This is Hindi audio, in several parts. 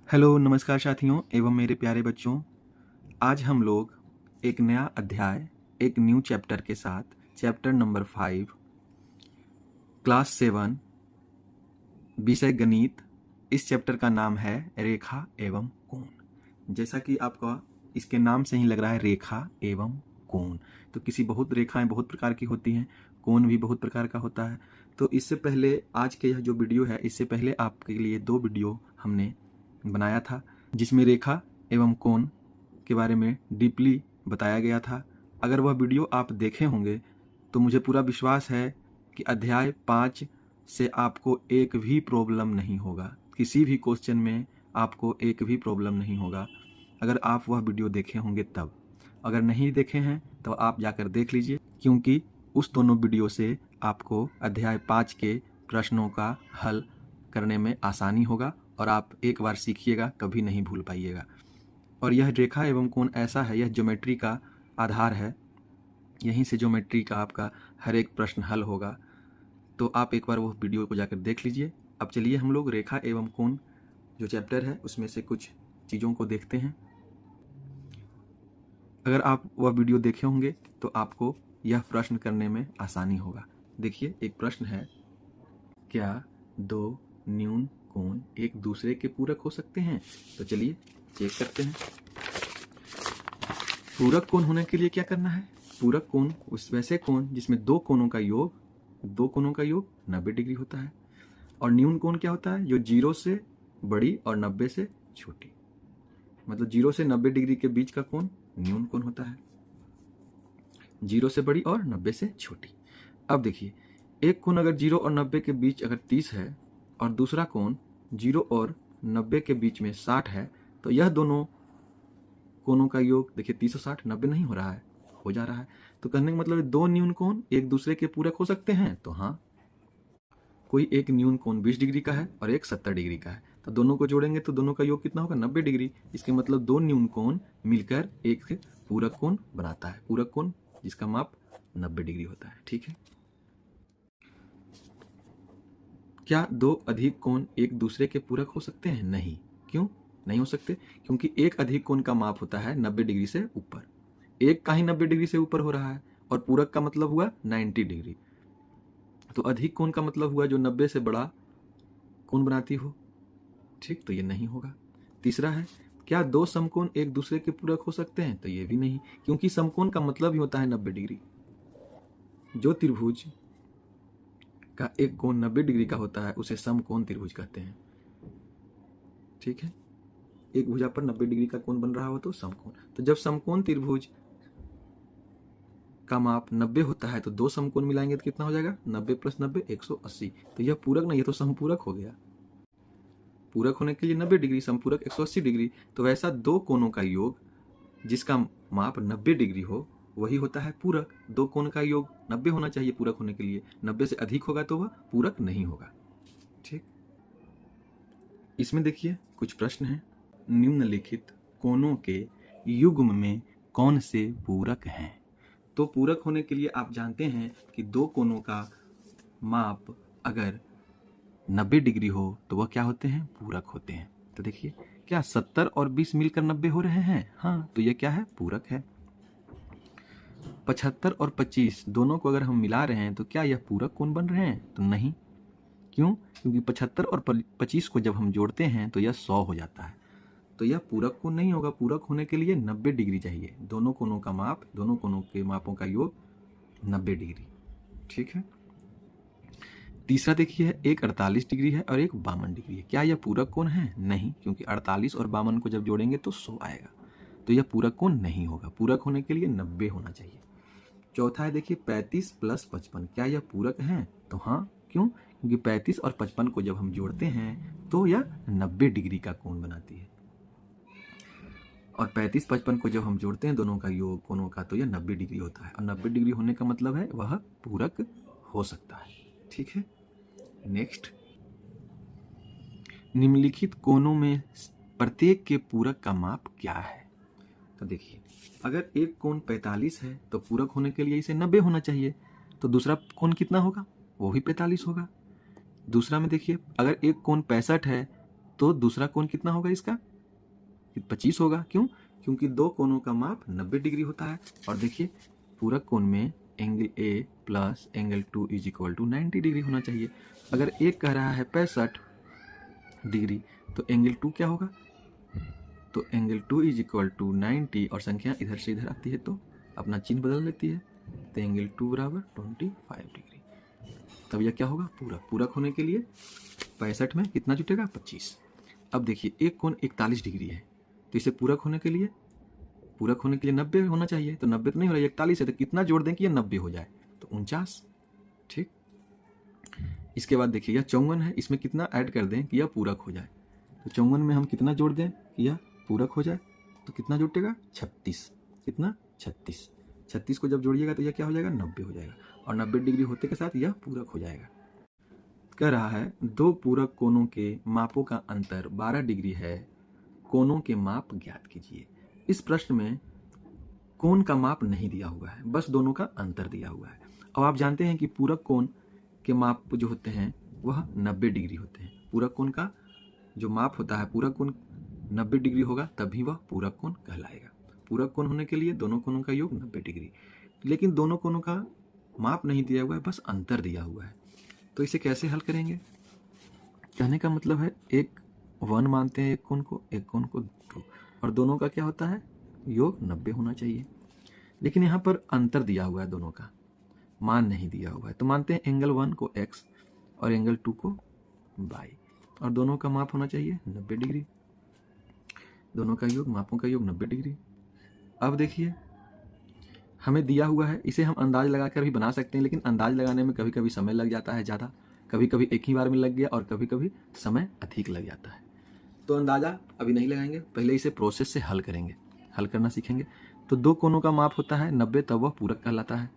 हेलो नमस्कार साथियों एवं मेरे प्यारे बच्चों। आज हम लोग एक नया अध्याय, एक न्यू चैप्टर के साथ, चैप्टर नंबर 5, क्लास 7, विषय गणित। इस चैप्टर का नाम है रेखा एवं कोण। जैसा कि आपका इसके नाम से ही लग रहा है, रेखा एवं कोण। तो बहुत रेखाएं बहुत प्रकार की होती हैं, कोण भी बहुत प्रकार का होता है। तो इससे पहले आज के यह जो वीडियो है, इससे पहले आपके लिए 2 वीडियो हमने बनाया था जिसमें रेखा एवं कोण के बारे में डीपली बताया गया था। अगर वह वीडियो आप देखे होंगे तो मुझे पूरा विश्वास है कि अध्याय 5 से आपको एक भी प्रॉब्लम नहीं होगा, किसी भी क्वेश्चन में आपको एक भी प्रॉब्लम नहीं होगा अगर आप वह वीडियो देखे होंगे तब। अगर नहीं देखे हैं तो आप जाकर देख लीजिए, क्योंकि उस दोनों वीडियो से आपको अध्याय 5 के प्रश्नों का हल करने में आसानी होगा और आप एक बार सीखिएगा, कभी नहीं भूल पाइएगा। और यह रेखा एवं कोण ऐसा है, यह ज्योमेट्री का आधार है, यहीं से ज्योमेट्री का आपका हर एक प्रश्न हल होगा। तो आप एक बार वो वीडियो को जाकर देख लीजिए। अब चलिए हम लोग रेखा एवं कोण जो चैप्टर है उसमें से कुछ चीज़ों को देखते हैं। अगर आप वह वीडियो देखे होंगे तो आपको यह प्रश्न करने में आसानी होगा। देखिए, एक प्रश्न है, क्या दो न्यून कोण एक दूसरे के पूरक हो सकते हैं? तो चलिए चेक करते हैं। पूरक कोण होने के लिए क्या करना है? पूरक कोण उस वैसे कोण जिसमें दो कोणों का योग 90 डिग्री होता है। और न्यून कोण क्या होता है? जो 0 से बड़ी और 90 से छोटी, मतलब 0 से 90 डिग्री के बीच का कोण न्यून कोण होता है, 0 से बड़ी और 90 से छोटी। अब देखिए, एक कोण अगर 0 और 90 के बीच अगर 30 है और दूसरा कोण 0 और 90 के बीच में 60 है, तो यह दोनों कोणों का योग देखिए 30 और 60 90 नहीं हो रहा है, हो जा रहा है। तो कहने का मतलब दो न्यून कोण एक दूसरे के पूरक हो सकते हैं। तो हाँ, कोई एक न्यून कोण 20 डिग्री का है और एक 70 डिग्री का है, तो दोनों को जोड़ेंगे तो दोनों का योग कितना होगा? 90 डिग्री। इसके मतलब दो न्यून कोण मिलकर एक पूरक कोण बनाता है, पूरक कोण जिसका माप 90 डिग्री होता है। ठीक है। क्या दो अधिक कोण एक दूसरे के पूरक हो सकते हैं? नहीं। क्यों नहीं हो सकते? क्योंकि एक अधिक कोण का माप होता है 90 डिग्री से ऊपर, एक का ही 90 डिग्री से ऊपर हो रहा है, और पूरक का मतलब हुआ 90 डिग्री। तो अधिक कोण का मतलब हुआ जो 90 से बड़ा कोण बनाती हो। ठीक, तो ये नहीं होगा। तीसरा है, क्या दो समकोण एक दूसरे के पूरक हो सकते हैं? तो ये भी नहीं, क्योंकि समकोण का मतलब ही होता है 90 डिग्री। जो त्रिभुज का एक कोण 90 डिग्री का होता है उसे समकोण त्रिभुज कहते हैं। ठीक है, एक भुजा पर 90 डिग्री का कोण बन रहा हो तो समकोण। तो जब समकोण त्रिभुज का माप 90 होता है तो दो समकोण मिलाएंगे तो कितना हो जाएगा? 90 प्लस 90 180। तो यह पूरक नहीं है, तो समपूरक हो गया। पूरक होने के लिए 90 डिग्री, समपूरक 180 डिग्री। तो वैसा दो कोणों का योग जिसका माप 90 डिग्री हो वही होता है पूरक। दो कोण का योग 90 होना चाहिए पूरक होने के लिए, 90 से अधिक होगा तो वह पूरक नहीं होगा। ठीक, इसमें देखिए कुछ प्रश्न हैं। निम्नलिखित कोणों के युग्म में कौन से पूरक हैं? तो पूरक होने के लिए आप जानते हैं कि दो कोणों का माप अगर 90 डिग्री हो तो वह क्या होते हैं? पूरक होते हैं। तो देखिए, क्या 70 और 20 मिलकर 90 हो रहे हैं? हाँ, तो यह क्या है? पूरक है। 75 और 25 दोनों को अगर हम मिला रहे हैं तो क्या यह पूरक कोण बन रहे हैं? तो नहीं। क्यों? क्योंकि 75 और 25 को जब हम जोड़ते हैं तो यह 100 हो जाता है। तो यह पूरक कोण नहीं होगा। पूरक होने के लिए 90 डिग्री चाहिए। दोनों कोणों का माप, दोनों कोणों के मापों का योग 90 डिग्री। ठीक है। तीसरा देखिए, एक 48 डिग्री है और एक 52 डिग्री है। क्या यह पूरक कोण है? नहीं, क्योंकि 48 और 52 को जब जोड़ेंगे तो 100 आएगा। तो यह पूरक कोण नहीं होगा। पूरक होने के लिए 90 होना चाहिए। चौथा है, देखिए 35 प्लस 55, क्या यह पूरक हैं? तो हाँ। क्यों? क्योंकि 35 और 55 को जब हम जोड़ते हैं तो यह 90 डिग्री का कोण बनाती है। और 35-55 को जब हम जोड़ते हैं दोनों का योग कोणों का तो यह 90 डिग्री होता है। और 90 डिग्री होने का मतलब है वह पूरक हो सकता है। ठीक है। नेक्स्ट, निम्नलिखित कोणों में प्रत्येक के पूरक का माप क्या है? तो देखिए, अगर एक कोण 45 है तो पूरक होने के लिए इसे 90 होना चाहिए। तो दूसरा कोण कितना होगा? वो भी 45 होगा। दूसरा में देखिए, अगर एक कोण 65 है तो दूसरा कोण कितना होगा इसका? 25 होगा। क्यों? क्योंकि दो कोणों का माप 90 डिग्री होता है। और देखिए पूरक कोण में angle A plus angle 2 is equal to 90 degree होना चाहिए। अगर एक कह रहा है 65 डिग्री तो एंगल 2 क्या होगा? तो एंगल 2 इज इक्वल टू 90 और संख्या इधर से इधर आती है तो अपना चिन्ह बदल लेती है, तो एंगल 2 बराबर 25 डिग्री। तब यह क्या होगा? पूरक। पूरक होने के लिए 65 में कितना जुटेगा? 25। अब देखिए एक कोण 41 डिग्री है, तो इसे पूरक होने के लिए 90 होना चाहिए। तो 90 तो नहीं हो रहा है, 41 है, तो कितना जोड़ दें कि यह 90 हो जाए? तो 49। ठीक। इसके बाद देखिए यह 54 है, इसमें कितना ऐड कर दें कि यह पूरक हो जाए? तो 54 में हम कितना जोड़ दें कि यह पूरक हो जाए? तो कितना जुटेगा? 36। कितना? 36। 36 को जब जोड़िएगा तो यह क्या हो जाएगा? 90 हो जाएगा। और 90 डिग्री होते के साथ यह पूरक हो जाएगा। कह रहा है दो पूरक कोणों के मापों का अंतर 12 डिग्री है, कोणों के माप ज्ञात कीजिए। इस प्रश्न में कोण का माप नहीं दिया हुआ है, बस दोनों का अंतर दिया हुआ है। अब आप जानते हैं कि पूरक कोण के माप जो होते हैं वह 90 डिग्री होते हैं। पूरक कोण का जो माप होता है, पूरक कोण 90 डिग्री होगा तभी वह पूरक कोण कहलाएगा। पूरक कोण होने के लिए दोनों कोणों का योग 90 डिग्री, लेकिन दोनों कोणों का माप नहीं दिया हुआ है, बस अंतर दिया हुआ है। तो इसे कैसे हल करेंगे? कहने का मतलब है एक 1 मानते हैं एक कोण को 2, और दोनों का क्या होता है? योग 90 होना चाहिए। लेकिन यहाँ पर अंतर दिया हुआ है, दोनों का मान नहीं दिया हुआ है, तो मानते हैं एंगल 1 को x और एंगल 2 को y, और दोनों का माप होना चाहिए 90 डिग्री। दोनों का योग, मापों का योग 90 डिग्री। अब देखिए हमें दिया हुआ है, इसे हम अंदाज लगाकर भी बना सकते हैं, लेकिन अंदाज लगाने में कभी कभी समय लग जाता है ज़्यादा, कभी कभी एक ही बार में लग गया और कभी कभी समय अधिक लग जाता है। तो अंदाज़ा अभी नहीं लगाएंगे, पहले इसे प्रोसेस से हल करेंगे, हल करना सीखेंगे। तो दो कोणों का माप होता है 90, तब वह पूरक कहलाता है।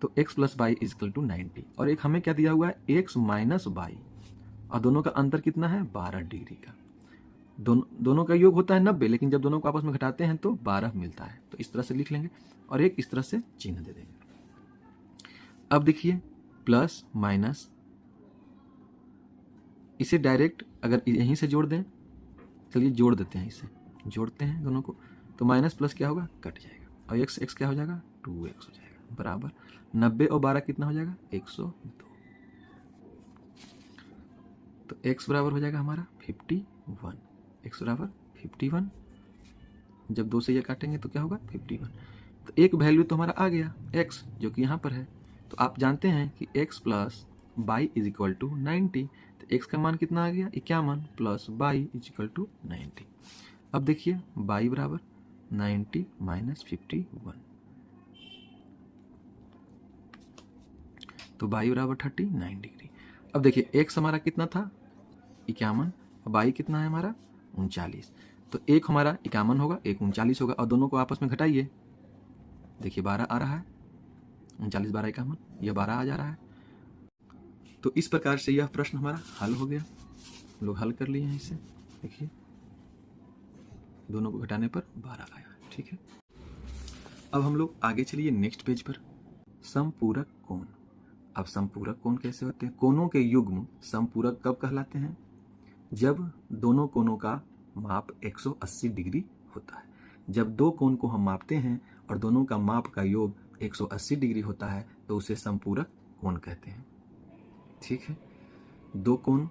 तो x plus y is equal to 90, और एक हमें क्या दिया हुआ है? x माइनस वाई, और दोनों का अंतर कितना है? 12 डिग्री का। दोनों का योग होता है 90, लेकिन जब दोनों को आपस में घटाते हैं तो 12 मिलता है। तो इस तरह से लिख लेंगे और एक इस तरह से चिन्ह दे देंगे। अब देखिए प्लस माइनस, इसे डायरेक्ट अगर यहीं से जोड़ दें, चलिए जोड़ देते हैं, इसे जोड़ते हैं दोनों को, तो माइनस प्लस क्या होगा? कट जाएगा, और x क्या हो जाएगा? 2x हो जाएगा, बराबर 90 और 12 कितना हो जाएगा? 102। तो x बराबर हो जाएगा हमारा 51। x बराबर 51। जब 2 से ये काटेंगे तो क्या होगा? 51। तो एक वैल्यू तो हमारा आ गया x, जो कि यहाँ पर है। तो आप जानते हैं कि x plus y is equal to 90, तो x का मान कितना आ गया? 51 plus y is equal to 90। अब देखिए y बराबर 90 माइनस 51, तो y बराबर 39 डिग्री। अब देखिए x हमारा कितना था? 51, y कितना है हमारा? 39। तो एक हमारा 51 होगा, एक 39 होगा, और दोनों को आपस में घटाइए, देखिए 12 आ रहा है, 39 12 51, यह 12 आ जा रहा है। तो इस प्रकार से यह प्रश्न हमारा हल हो गया, हम लोग हल कर लिए हैं इसे। देखिए दोनों को घटाने पर 12 आया। ठीक है, अब हम लोग आगे चलिए नेक्स्ट पेज पर। समपूरक कोण। अब समपूरक कोण कैसे होते हैं? कोणों के युग्म समपूरक कब कहलाते हैं? जब दोनों कोणों का माप 180 डिग्री होता है। जब दो कोण को हम मापते हैं और दोनों का माप का योग 180 डिग्री होता है तो उसे समपूरक कोण कहते हैं। ठीक है, दो कोण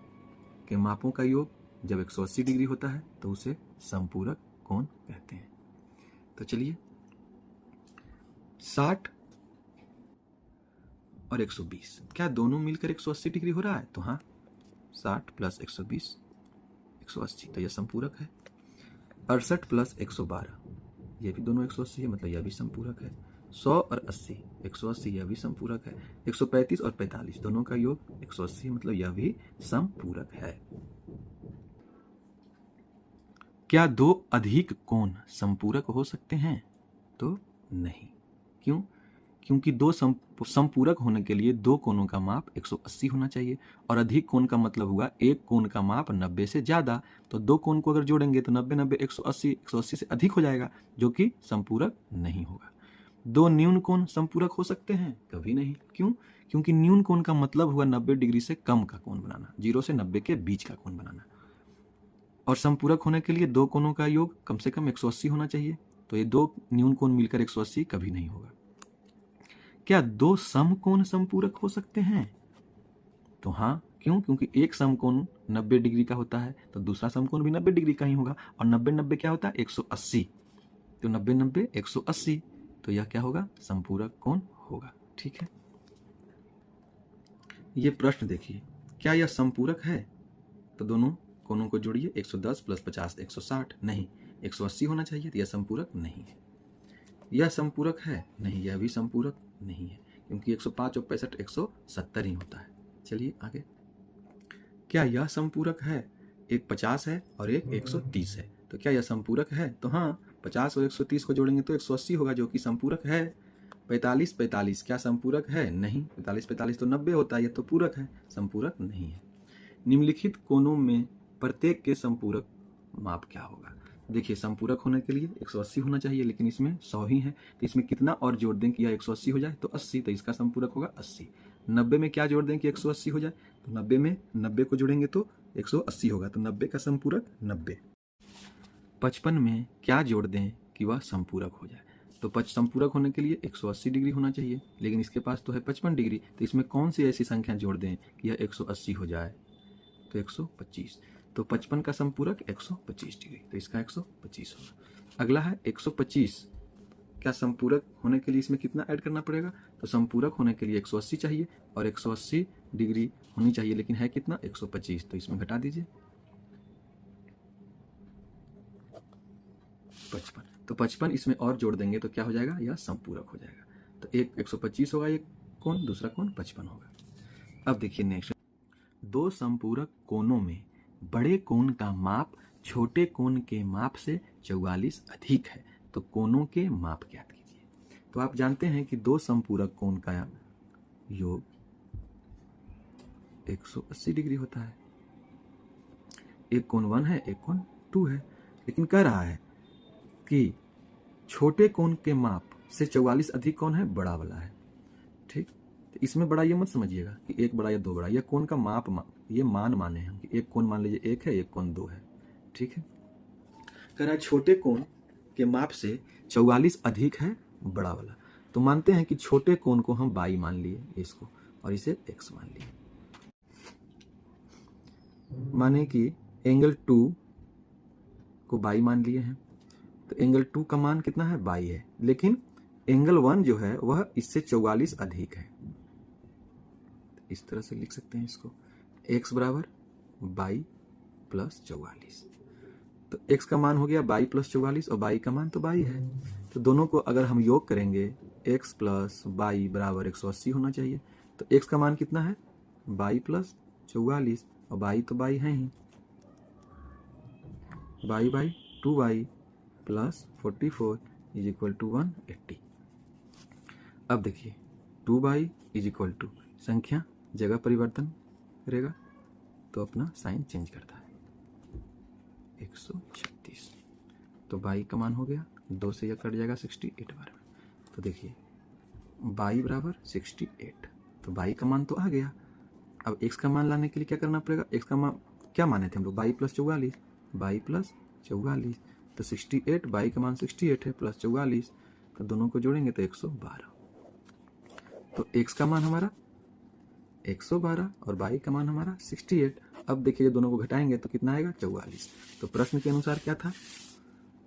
के मापों का योग जब 180 डिग्री होता है तो उसे समपूरक कोण कहते हैं। तो चलिए 60 और 120 क्या दोनों मिलकर 180 डिग्री हो रहा है? तो हाँ, 60 प्लस 120 180, तो यह समपूरक है। 68 प्लस 112, यह भी दोनों 180 है, मतलब यह भी समपूरक है। 100 और 80 180, यह भी समपूरक है। 135 और 45 दोनों का योग 180, मतलब यह भी समपूरक है। क्या दो अधिक कोण समपूरक हो सकते हैं? तो नहीं। क्यों? क्योंकि दो समपूरक होने के लिए दो कोणों का माप 180 होना चाहिए, और अधिक कोण का मतलब हुआ एक कोण का माप 90 से ज्यादा। तो दो कोण को अगर जोड़ेंगे तो 90 90 180 से अधिक हो जाएगा, जो कि समपूरक नहीं होगा। दो न्यून कोण समपूरक हो सकते हैं? कभी नहीं। क्यों? क्योंकि न्यून कोण का मतलब हुआ 90 डिग्री से कम का कोण बनाना, 0 से 90 के बीच का कोण बनाना। और समपूरक होने के लिए दो कोणों का योग कम से कम 180 होना चाहिए। तो ये दो न्यून कोण मिलकर 180 कभी नहीं होगा। क्या दो समकोण समपूरक हो सकते हैं? तो हाँ, क्यों? क्योंकि एक समकोण 90 डिग्री का होता है तो दूसरा समकोण भी 90 डिग्री का ही होगा, और 90-90 क्या होता है? 180। तो 90-90 180, तो यह क्या होगा? समपूरक कोण होगा। ठीक है, ये प्रश्न देखिए, क्या यह समपूरक है? तो दोनों कोणों को जोड़िए, 110 + 50 160। नहीं, 180 होना चाहिए, तो यह समपूरक नहीं है। यह समपूरक है? नहीं, यह भी समपूरक नहीं है, क्योंकि 105 और 65 170 ही होता है। चलिए आगे, क्या यह समपूरक है? एक 50 है और एक 130 है, तो क्या यह समपूरक है? तो हाँ, 50 और 130 को जोड़ेंगे तो 180 होगा, जो कि समपूरक है। 45-45 क्या समपूरक है? नहीं, 45-45 तो 90 होता है, यह तो पूरक है, समपूरक नहीं है। निम्नलिखित कोणों में प्रत्येक के समपूरक माप क्या होगा? देखिए, समपूरक होने के लिए 180 होना चाहिए, लेकिन इसमें 100 ही है, तो इसमें कितना और जोड़ दें कि यह 180 हो जाए? तो 80, तो इसका समपूरक होगा 80। 90 में क्या जोड़ दें कि 180 हो जाए? तो 90 में 90 को जोड़ेंगे तो 180 होगा, तो 90 का समपूरक 90। 55 में क्या जोड़ दें कि वह समपूरक हो जाए? तो समपूरक होने के लिए 180 डिग्री होना चाहिए, लेकिन इसके पास तो है 55 डिग्री, तो इसमें कौन सी ऐसी संख्या जोड़ दें कि यह 180 हो जाए? तो 125। तो 55 का समपूरक 125 डिग्री, तो इसका 125 होगा। अगला है 125, क्या समपूरक होने के लिए इसमें कितना ऐड करना पड़ेगा? तो समपूरक होने के लिए 180 चाहिए और 180 डिग्री होनी चाहिए, लेकिन है कितना? 125, तो इसमें घटा दीजिए 55। तो 55 इसमें और जोड़ देंगे तो क्या हो जाएगा? यह समपूरक हो जाएगा। तो एक 125 होगा एक कोण, दूसरा कोण 55 होगा। अब देखिए नेक्स्ट, दो समपूरक कोणों में बड़े कोण का माप छोटे कोण के माप से 44 अधिक है, तो कोणों के माप ज्ञात कीजिए। तो आप जानते हैं कि दो समपूरक कोण का योग 180 डिग्री होता है। एक कोण 1 है, एक कोण 2 है, लेकिन कह रहा है कि छोटे कोण के माप से 44 अधिक कौन है? बड़ा वाला है। ठीक, तो इसमें बड़ा ये मत समझिएगा कि एक बड़ा या दो बड़ा, यह कोण का माप ये मान माने हैं कि एक कोण मान लीजिए 1 है, एक कोण 2 है। ठीक है, कह रहा है छोटे कोण के माप से 44 अधिक है बड़ा वाला, तो मानते हैं कि छोटे कोण को हम y मान लिए इसको, और इसे x मान लिए, माने कि एंगल 2 को y मान लिए हैं, तो एंगल 2 का मान कितना है? y है, लेकिन एंगल 1 जो है वह इससे 44 अधिक है। इस तरह से लिख सकते हैं इसको, x बराबर y प्लस 44। तो x का मान हो गया y प्लस 44 और y का मान तो y है, तो दोनों को अगर हम योग करेंगे x प्लस y बराबर 180 होना चाहिए। तो x का मान कितना है? y प्लस 44, और y तो y है ही, y by 2y plus 44 is equal to 180। अब देखिए 2y इज इक्वल टू, संख्या जगह परिवर्तन करेगा तो अपना साइन चेंज करता है, 136। तो y का मान हो गया 2 से यह कट जाएगा 68 बार में। तो देखिए y बराबर 68, तो y का मान तो आ गया। अब x का मान लाने के लिए क्या करना पड़ेगा? x का मान क्या माने थे हम लोग? y प्लस 44, y प्लस 44, तो 68, y का मान 68 है प्लस 44, तो दोनों को जोड़ेंगे तो 112। तो x का मान हमारा 112 और y का मान हमारा 68। अब देखिए दोनों को घटाएंगे तो कितना आएगा? 44। तो प्रश्न के अनुसार क्या था?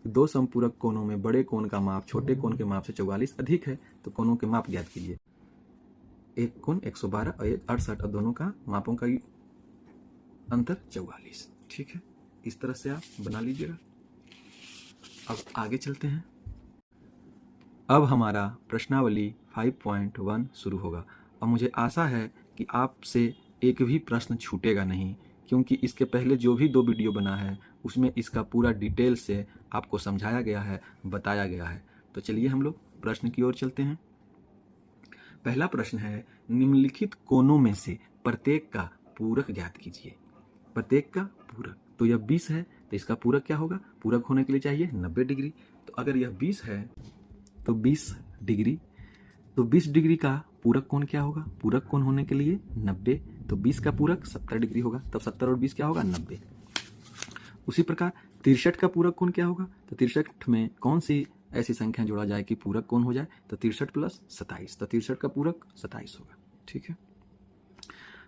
दो समपूरक कोणों में बड़े कोण का माप छोटे कोण के माप से 44 अधिक है, तो कोणों के माप ज्ञात कीजिए। एक कोण 112 और एक 68, और दोनों का मापों का अंतर 44। ठीक है, इस तरह से आप बना लीजिएगा। अब आगे चलते हैं। अब हमारा प्रश्नावली 5.1 शुरू होगा, और मुझे आशा है कि आपसे एक भी प्रश्न छूटेगा नहीं, क्योंकि इसके पहले जो भी 2 वीडियो बना है उसमें इसका पूरा डिटेल से आपको समझाया गया है, बताया गया है। तो चलिए हम लोग प्रश्न की ओर चलते हैं। पहला प्रश्न है, निम्नलिखित कोणों में से प्रत्येक का पूरक ज्ञात कीजिए। प्रत्येक का पूरक, तो यह 20 है, तो इसका पूरक क्या होगा? पूरक होने के लिए चाहिए 90 डिग्री। तो अगर यह 20 है तो 20 डिग्री, तो 20 डिग्री का पूरक कोण क्या होगा? पूरक कोण होने के लिए 90, तो 20 का पूरक 70 डिग्री होगा, तब 70 और 20 क्या होगा? 90। उसी प्रकार 63 का पूरक कोण क्या होगा, तो 63 में कौन सी ऐसी संख्या जोड़ा जाए कि पूरक कोण हो जाए, तो 63 प्लस 27, तो 63 का पूरक 27 होगा। ठीक है।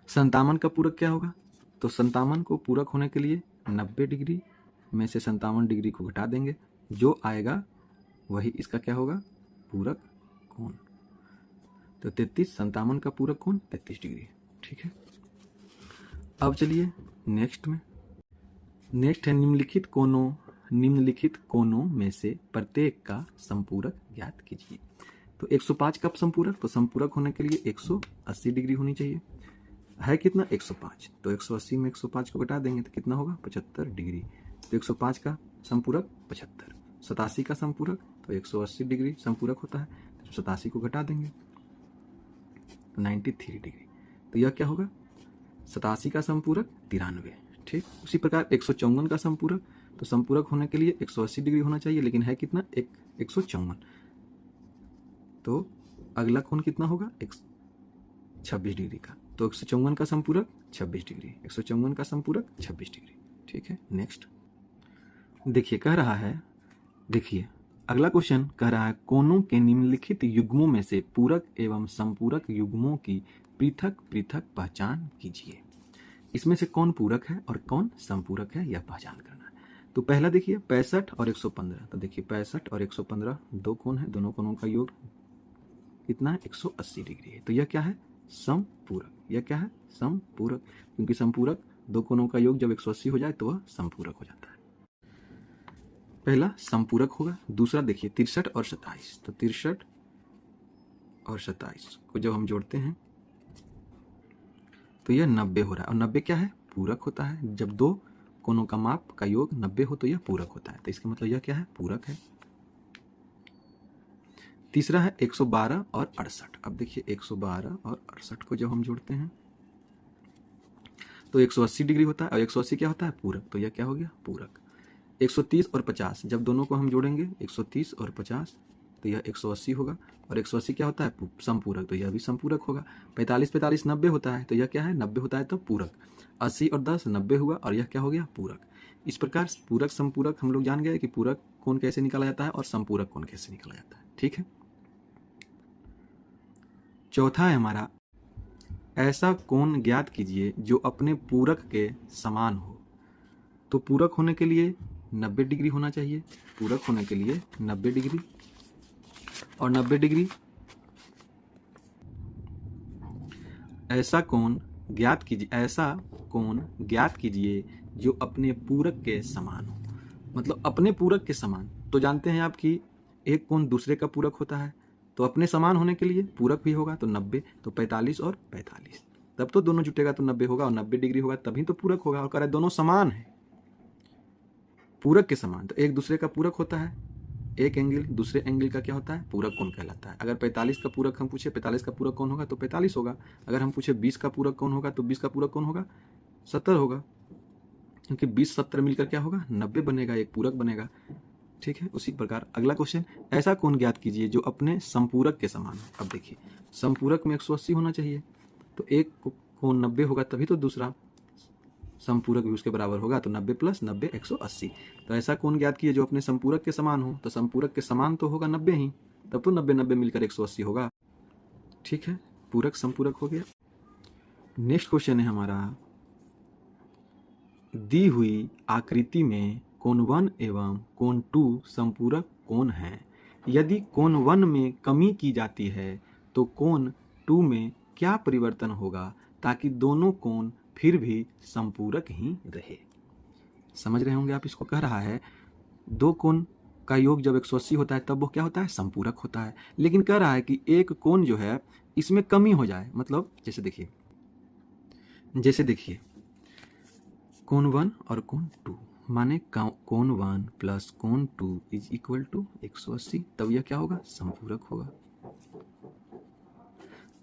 57 का पूरक क्या होगा, तो 57 को पूरक होने के लिए 90 डिग्री में से 57 डिग्री को घटा देंगे, जो आएगा वही इसका क्या होगा, पूरक कोण। तो 33, 57 का पूरक कोण 33 डिग्री। ठीक है। अब चलिए नेक्स्ट है निम्नलिखित कोणों में से प्रत्येक का संपूरक ज्ञात कीजिए। तो 105 का संपूरक, तो संपूरक होने के लिए 180 डिग्री होनी चाहिए। है कितना, 105, तो 180 में 105 को घटा देंगे तो कितना होगा, 75 डिग्री। तो 105 का संपूरक 75। 87 का संपूरक, तो 180 डिग्री संपूरक होता है, तो 87 को घटा देंगे तो 93 डिग्री। तो यह क्या होगा, 87 का संपूरक 93। ठीक। उसी प्रकार 154 का संपूरक, तो संपूरक होने के लिए 180 डिग्री होना चाहिए, लेकिन है कितना, 154। तो अगला कोण कितना होगा, 26 डिग्री का। तो 154 का संपूरक 26 डिग्री, 154 का संपूरक 26 डिग्री। ठीक है। नेक्स्ट देखिए, कह रहा है, देखिए अगला क्वेश्चन कह रहा है, कोणों के निम्नलिखित युग्मों में से पूरक एवं संपूरक युग्मों की पृथक पृथक पहचान कीजिए। इसमें से कौन पूरक है और कौन संपूरक है, यह पहचान करना है। तो पहला देखिए 65 और 115। तो देखिए 65 और 115 दो कोण है, दोनों कोणों का योग कितना है, 180 डिग्री है। तो यह क्या है, संपूरक। यह क्या है, संपूरक, क्योंकि संपूरक दो कोणों का योग जब 180 हो जाए तो वह संपूरक हो जाता है। पहला संपूरक होगा। दूसरा देखिए 63 और 27। तो 63 और 27 को जब हम जोड़ते हैं तो यह 90 हो रहा है, और 90 क्या है, पूरक होता है। जब दो कोणों का माप का योग 90 हो तो यह पूरक होता है। तो इसका मतलब यह क्या है, पूरक है। तीसरा है 112 और 68। अब देखिए 112 और 68 को जब हम जोड़ते हैं तो 180 डिग्री होता है, और 180 क्या होता है, पूरक। तो यह क्या हो गया, पूरक। 130 और 50 जब दोनों को हम जोड़ेंगे, 130 और 50, तो यह 180 होगा, और 180 क्या होता है, संपूरक। तो यह भी संपूरक होगा। 45 45 90 होता है, तो यह क्या है, 90 होता है तो पूरक। 80 और 10 90 हुआ, और यह क्या हो गया, पूरक। इस प्रकार पूरक संपूरक हम लोग जान गए कि पूरक कोण कैसे निकाला जाता है और संपूरक कोण कैसे निकाला जाता है। ठीक है। चौथा है हमारा, ऐसा कोण ज्ञात कीजिए जो अपने पूरक के समान हो। तो पूरक होने के लिए 90 डिग्री होना चाहिए, पूरक होने के लिए 90 डिग्री और 90 डिग्री। ऐसा कोण ज्ञात कीजिए जो अपने पूरक के समान हो। मतलब अपने पूरक के समान, तो जानते हैं आप कि एक कोण दूसरे का पूरक होता है, तो अपने समान होने के लिए पूरक भी होगा, तो 90, तो 45 और 45, तब तो दोनों जुटेगा तो 90 होगा, और 90 डिग्री होगा तभी तो पूरक होगा। और कह रहा है दोनों समान है, पूरक के समान, तो एक दूसरे का पूरक होता है। एक एंगल दूसरे एंगल का क्या होता है, पूरक कोण कहलाता है। अगर 45 का पूरक हम पूछे 45 का पूरक कौन होगा, तो 45 होगा। अगर हम पूछे 20 का पूरक कौन होगा, तो 20 का पूरक कौन होगा, 70 होगा, क्योंकि 20 70 मिलकर क्या होगा, 90 बनेगा, एक पूरक बनेगा। ठीक है। उसी प्रकार अगला क्वेश्चन, ऐसा कोण ज्ञात कीजिए जो अपने संपूरक के समान हो। अब देखिए संपूरक में 180 होना चाहिए, तो एक कोण 90 होगा तभी तो दूसरा संपूरक भी उसके बराबर होगा, तो 90 प्लस 90 180। तो ऐसा कोण ज्ञात कीजिए जो अपने संपूरक के समान हो, तो संपूरक के समान तो होगा 90 ही, तब तो 90 90 मिलकर 180 होगा। ठीक है, पूरक संपूरक हो गया। नेक्स्ट क्वेश्चन है हमारा, दी हुई आकृति में कोण 1 एवं कोण 2 संपूरक कोण हैं। यदि कोण 1 में कमी की जाती है तो कोण 2 में क्या परिवर्तन होगा ताकि दोनों कोण फिर भी संपूरक ही रहे। समझ रहे होंगे आप, इसको कह रहा है दो कोण का योग जब 180 होता है तब वो क्या होता है, संपूरक होता है। लेकिन कह रहा है कि एक कोण जो है इसमें कमी हो जाए, मतलब जैसे देखिए कोण 1 और कोण 2, माने कोण 1 प्लस कोण 2 इज इक्वल टू 180, तब यह क्या होगा, संपूरक होगा।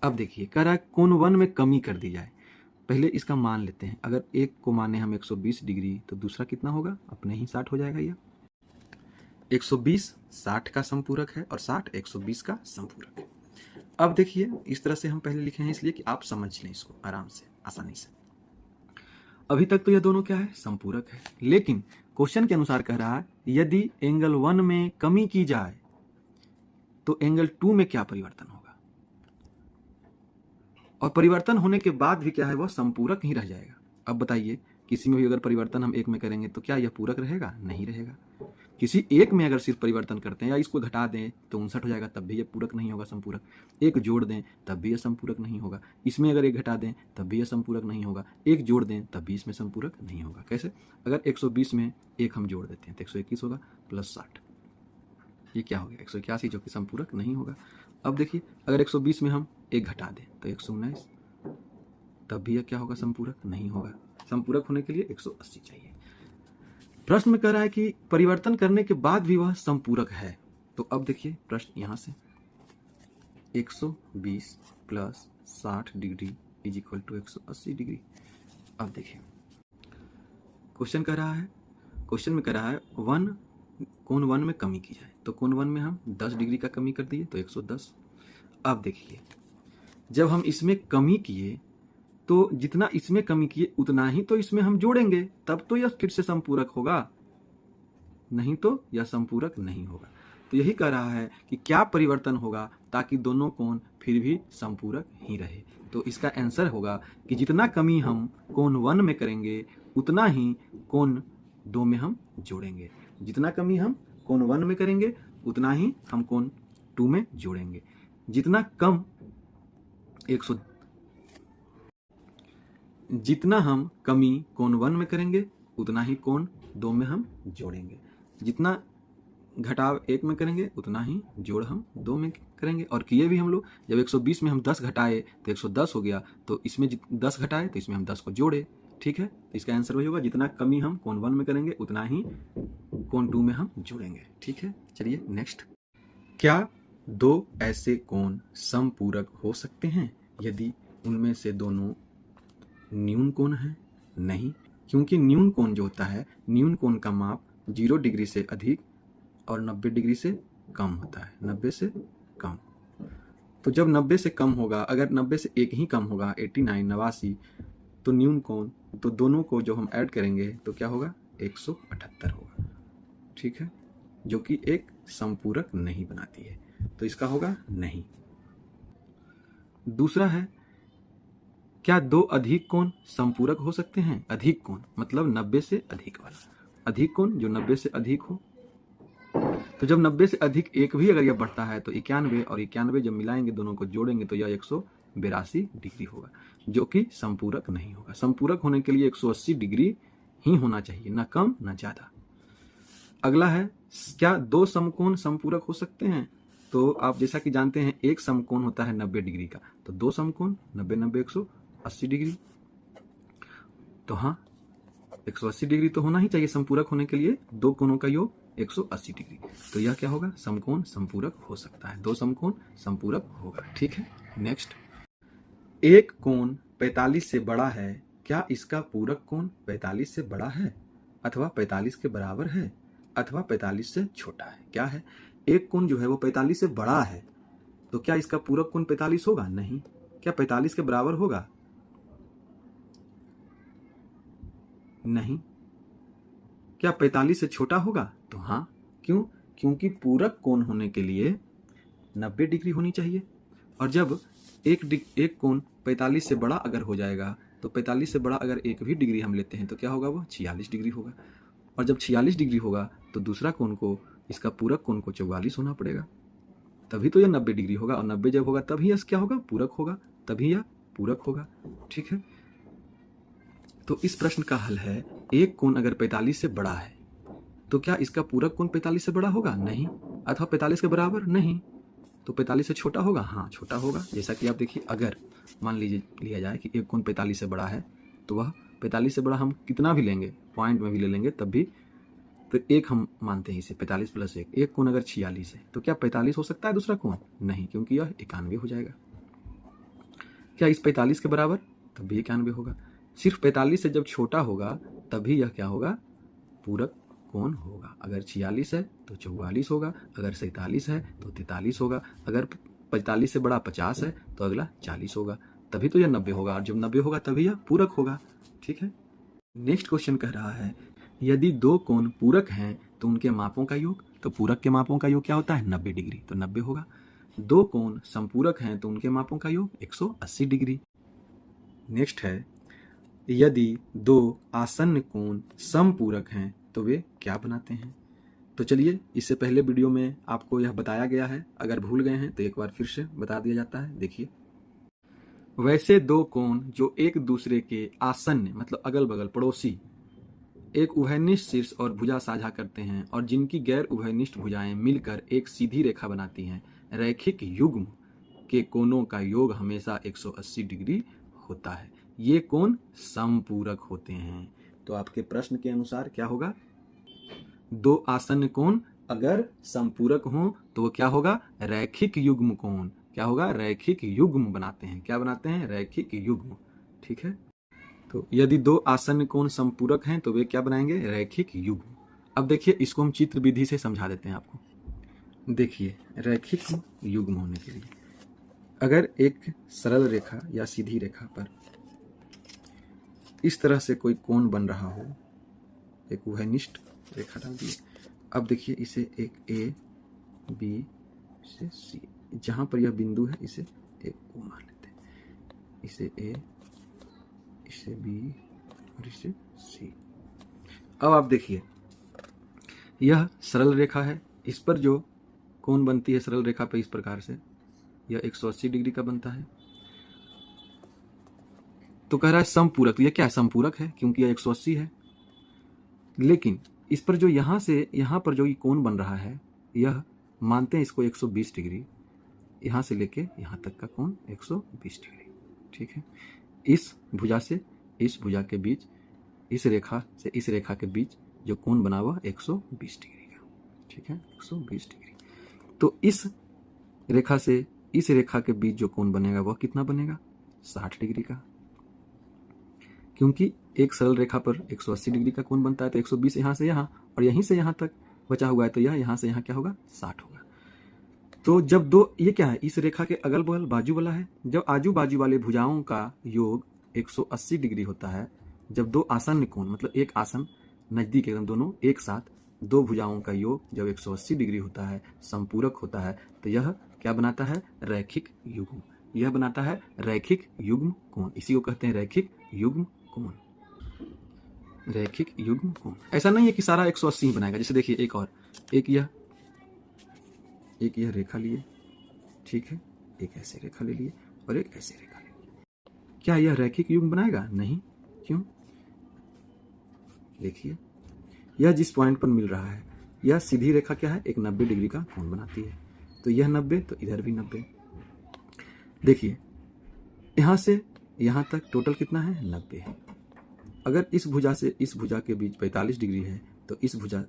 अब देखिए कह रहा है कोण 1 में कमी कर दी जाए। पहले इसका मान लेते हैं, अगर एक को माने हम 120 डिग्री तो दूसरा कितना होगा, अपने ही 60 हो जाएगा। यह 120 60 का संपूरक है और 60 120 का संपूरक है। अब देखिए इस तरह से हम पहले लिखे हैं इसलिए कि आप समझ लें इसको आराम से, आसानी से। अभी तक तो ये दोनों क्या है, संपूरक है, लेकिन क्वेश्चन के अनुसार कह रहा है यदि एंगल 1 में कमी की जाए तो एंगल 2 में क्या परिवर्तन होगा, और परिवर्तन होने के बाद भी क्या है वह संपूरक ही रह जाएगा। अब बताइए किसी में भी अगर परिवर्तन हम एक में करेंगे तो क्या यह पूरक रहेगा? नहीं रहेगा। किसी एक में अगर सिर्फ परिवर्तन करते हैं या इसको घटा दें तो 59 हो जाएगा, तब भी यह पूरक नहीं होगा, संपूरक। एक जोड़ दें तब भी यह संपूरक नहीं होगा। इसमें अगर एक घटा दें तब भी यह संपूरक नहीं होगा। एक जोड़ दें तब भी इसमें संपूरक नहीं होगा। कैसे? अगर 120 में एक हम जोड़ देते हैं तो 121 होगा प्लस 60, ये क्या हो गया 181, जो कि संपूरक नहीं होगा। अब देखिए अगर 120 में हम एक घटा दें तो 119, तब भी यह क्या होगा? संपूरक नहीं होगा। संपूरक होने के लिए 180 चाहिए। प्रश्न में कह रहा है कि परिवर्तन करने के बाद भी वह संपूरक है। तो अब देखिए प्रश्न यहां से 120 plus 60 degree is equal to 180 degree. अब देखिए क्वेश्चन कह रहा है, क्वेश्चन में कह रहा है कोण 1 में कमी की जाए, तो कोण 1 में हम 10 डिग्री का कमी कर दिए तो 110। अब देखिए जब हम इसमें कमी किए तो जितना इसमें कमी किए उतना ही तो इसमें हम जोड़ेंगे, तब तो यह फिर से संपूरक होगा, नहीं तो यह संपूरक नहीं होगा। तो यही कह रहा है कि क्या परिवर्तन होगा ताकि दोनों कोण फिर भी संपूरक ही रहे। तो इसका आंसर होगा कि जितना कमी हम कोण 1 में करेंगे उतना ही कोण 2 में हम जोड़ेंगे। जितना कमी हम कोण 1 में करेंगे उतना ही हम कोण 2 में जोड़ेंगे। जितना हम कमी कोण 1 में करेंगे उतना ही कोण 2 में हम जोड़ेंगे। जितना घटाव 1 में करेंगे उतना ही जोड़ हम 2 में करेंगे। और किए भी हम लोग, जब 120 में हम 10 घटाए तो 110 हो गया, तो इसमें 10 घटाए तो इसमें हम 10 को जोड़े। ठीक है, तो इसका आंसर वही होगा, जितना कमी हम कोण 1 में करेंगे उतना ही कोण 2 में हम जोड़ेंगे। ठीक है, चलिए नेक्स्ट। क्या दो ऐसे कोण समपूरक हो सकते हैं यदि उनमें से दोनों न्यून कोण है? नहीं, क्योंकि न्यून कोण जो होता है, न्यून कोण का माप 0 डिग्री से अधिक और 90 डिग्री से कम होता है। 90 से कम, तो जब 90 से कम होगा, अगर 90 से एक ही कम होगा 89 89, तो न्यून कोण, तो दोनों को जो हम ऐड करेंगे तो क्या होगा? 178 होगा। ठीक है, जो कि एक संपूरक नहीं बनाती है, तो इसका होगा नहीं। दूसरा है, क्या दो अधिक कोण संपूरक हो सकते हैं? अधिक कोण मतलब 90 से अधिक वाला, अधिक कोण जो 90 से अधिक हो। तो जब 90 से अधिक एक भी अगर यह बढ़ता है तो 91 और 91 जब मिलाएंगे दोनों को जोड़ेंगे तो यह 182 डिग्री होगा, जो कि संपूरक नहीं होगा। संपूरक होने के लिए 180 डिग्री ही होना चाहिए, ना कम ना ज्यादा। अगला है, क्या दो समकोण संपूरक हो सकते हैं? तो आप जैसा कि जानते हैं एक समकोण होता है 90 डिग्री का, तो दो समकोण 90 90 180 डिग्री। तो हाँ, 180 डिग्री तो होना ही चाहिए संपूरक होने के लिए, दो कोणों का योग 180 डिग्री। तो यह क्या होगा? समकोण संपूरक हो सकता है, दो समकोण संपूरक होगा। ठीक है, नेक्स्ट। एक कोण 45 से बड़ा है, क्या इसका पूरक कोण 45 से बड़ा है अथवा 45 के बराबर है अथवा 45 से छोटा है? क्या है? एक कोण जो है वो 45 से बड़ा है, तो क्या इसका पूरक कोण 45 होगा? नहीं। क्या 45 के बराबर होगा? नहीं। क्या 45 से छोटा होगा? तो हाँ। क्यों? क्योंकि पूरक कोण होने के लिए 90 डिग्री होनी चाहिए, और जब एक कोण 45 से बड़ा अगर हो जाएगा तो 45 से बड़ा अगर एक भी डिग्री हम लेते हैं तो क्या होगा? वो 46 डिग्री होगा, और जब 46 डिग्री होगा तो दूसरा कोण को, इसका पूरक कोण को 44 होना पड़ेगा, तभी तो यह 90 डिग्री होगा, और 90 जब होगा तभी यह क्या होगा? पूरक होगा, तभी यह पूरक होगा। ठीक है, तो इस प्रश्न का हल है, एक कोण अगर 45 से बड़ा है तो क्या इसका पूरक कोण 45 से बड़ा होगा? नहीं। अथवा 45 के बराबर? नहीं। तो 45 से छोटा होगा? हाँ, छोटा होगा। जैसा कि आप देखिए, अगर मान लीजिए लिया जाए कि एक कोण 45 से बड़ा है, तो वह 45 से बड़ा हम कितना भी लेंगे, पॉइंट में भी ले लेंगे तब भी, तो एक हम मानते हैं इसे 45 प्लस 1, एक कोण अगर 46 है तो क्या 45 हो सकता है दूसरा कोण? नहीं, क्योंकि यह 91 हो जाएगा। क्या इस 45 के बराबर? तब भी 91 होगा। सिर्फ 45 से जब छोटा होगा तभी यह क्या होगा? पूरक कोण होगा। अगर 46 है तो 44 होगा, अगर 47 है तो 43 होगा, अगर 45 से बड़ा 50 है तो अगला 40 होगा, तभी तो यह 90 होगा, और जब 90 होगा तभी यह पूरक होगा। ठीक है, नेक्स्ट क्वेश्चन कह रहा है, यदि दो कोण पूरक हैं तो उनके मापों का योग, तो पूरक के मापों का योग क्या होता है 90 डिग्री, तो 90 होगा। दो कोण संपूरक हैं तो उनके मापों का योग 180 डिग्री। नेक्स्ट है यदि दो आसन्न कोण समपूरक हैं तो वे क्या बनाते हैं। तो चलिए, इससे पहले वीडियो में आपको यह बताया गया है, अगर भूल गए हैं तो एक बार फिर से बता दिया जाता है। देखिए, वैसे दो कोण जो एक दूसरे के आसन्न मतलब अगल बगल पड़ोसी एक उभयनिष्ठ शीर्ष और भुजा साझा करते हैं और जिनकी गैर उभयनिष्ठ भुजाएं मिलकर एक सीधी रेखा बनाती हैं, रैखिक युग्म के कोणों का योग हमेशा 180 डिग्री होता है। ये कोण समपूरक होते हैं। तो आपके प्रश्न के अनुसार क्या होगा, दो आसन्न कोण अगर संपूरक हों तो वो क्या होगा, रैखिक युग्म कोण। क्या होगा, रैखिक युग्म बनाते हैं। क्या बनाते हैं, रैखिक युग्म। ठीक है, तो यदि दो आसन्न कोण संपूरक हैं तो वे क्या बनाएंगे, रैखिक युग्म। अब देखिए, इसको हम चित्र विधि से समझा देते हैं आपको। देखिए, रैखिक युग्म होने के लिए अगर एक सरल रेखा या सीधी रेखा पर इस तरह से कोई कोण बन रहा हो, एक उभयनिष्ठ रेखा डाल दिए। अब देखिए, इसे एक ए बी से सी, जहां पर यह बिंदु है इसे एक ओ मान लेते हैं, इसे ए, इसे बी और इसे सी। अब आप देखिए, यह सरल रेखा है, इस पर जो कोण बनती है सरल रेखा पर इस प्रकार से, यह 180 डिग्री का बनता है। तो कह रहा है समपूरक, तो यह क्या है, समपूरक है क्योंकि यह 180 है। लेकिन इस पर जो यहां से यहां पर जो ये कोण बन रहा है, यह मानते हैं इसको 120 डिग्री, यहां से लेके यहां तक का कोण 120 डिग्री। ठीक है, इस भुजा से इस भुजा के बीच, इस रेखा से इस रेखा के बीच जो कोण बना हुआ 120 डिग्री का। ठीक है, 120 डिग्री। तो इस रेखा से इस रेखा के बीच जो कोण बनेगा वह कितना बनेगा, 60 डिग्री का। क्योंकि एक सरल रेखा पर 180 डिग्री का कोण बनता है, तो 120 यहां से यहां और यहीं से यहां तक बचा हुआ है, तो यह यहां से यहां क्या होगा, 60 होगा। तो जब दो, ये क्या है, इस रेखा के अगल बगल बाजू वाला है, जब आजू बाजू वाले भुजाओं का योग 180 डिग्री होता है, जब दो आसन्न कोण मतलब एक आसन नजदीक एकदम दोनों एक साथ, दो भुजाओं का योग जब 180 डिग्री होता है, संपूरक होता है, तो यह क्या बनाता है, रैखिक युग्म। यह बनाता है रैखिक युग्म कोण। इसी को कहते हैं रैखिक युग्म कोण। रैखिक युग्म कोण। ऐसा नहीं है कि सारा 180 ही बनाएगा। जैसे देखिए, एक और, एक यह रेखा लिए, ठीक है, एक ऐसे रेखा ले लिए और एक ऐसे रेखा ले लिए। क्या यह रैखिक युग्म बनाएगा, नहीं। क्यों, देखिए, यह जिस पॉइंट पर मिल रहा है, यह सीधी रेखा क्या है, एक 90 डिग्री का कोण बनाती है। तो यह 90, तो इधर भी 90। देखिए, यहां से यहां तक टोटल कितना है, 90 है। अगर इस भुजा से इस भुजा के बीच 45 डिग्री है, तो इस भुजा